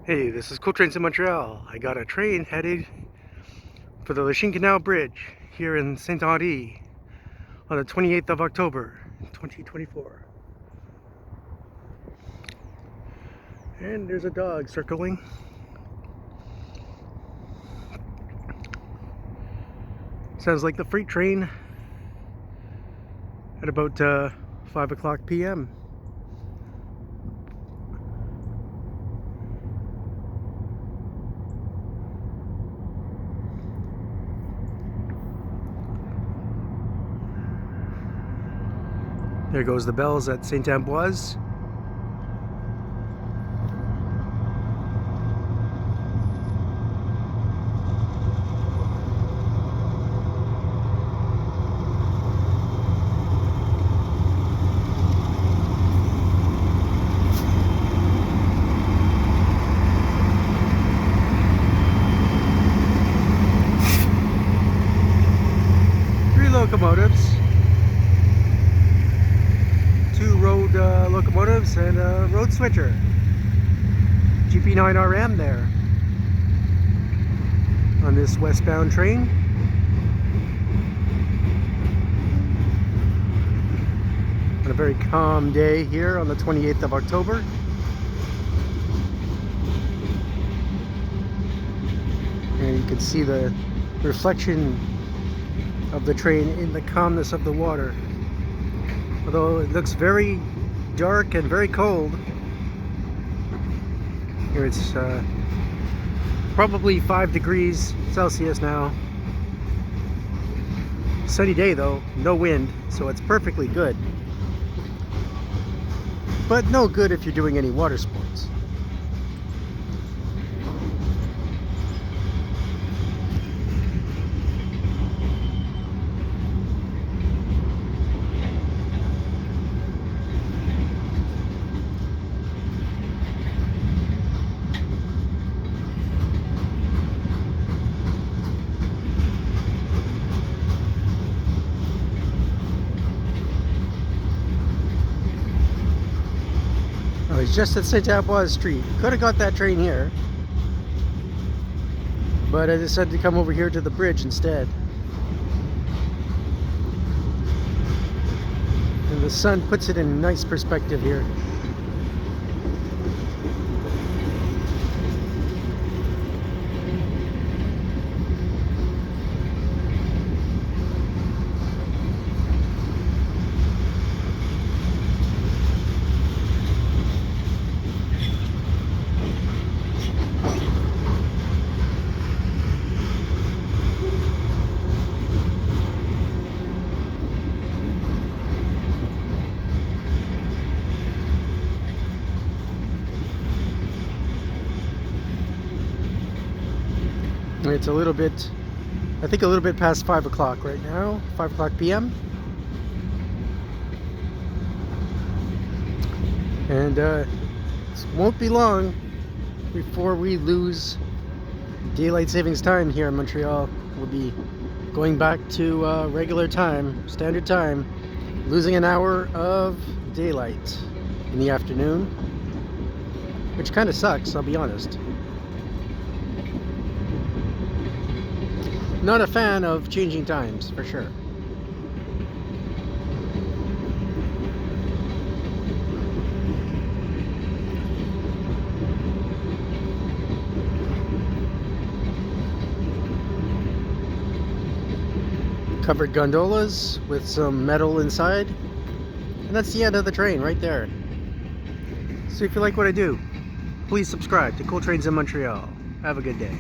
Hey, this is Cool Trains in Montreal. I got a train headed for the Lachine Canal Bridge here in Saint-Henri on the 28th of October, 2024. And there's a dog circling. Sounds like the freight train at about 5 o'clock p.m. There goes the bells at Saint-Ambroise. Three locomotives. Two road locomotives and a road switcher. GP9RM there on this westbound train. On a very calm day here on the 28th of October. And you can see the reflection of the train in the calmness of the water. Although it looks very dark and very cold. Here it's probably 5 degrees Celsius now. Sunny day though, no wind, so it's perfectly good. But no good if you're doing any water sports. I was just at Saint-Ambroise Street. Could have got that train here, but I decided to come over here to the bridge instead. And the sun puts it in nice perspective here. It's a little bit, I think a little bit past 5 o'clock right now, 5 o'clock p.m. And it won't be long before we lose daylight savings time here in Montreal. We'll be going back to regular time, standard time, losing an hour of daylight in the afternoon, which kind of sucks, I'll be honest. Not a fan of changing times, for sure. Covered gondolas with some metal inside. And that's the end of the train right there. So if you like what I do, please subscribe to Cool Trains in Montreal. Have a good day.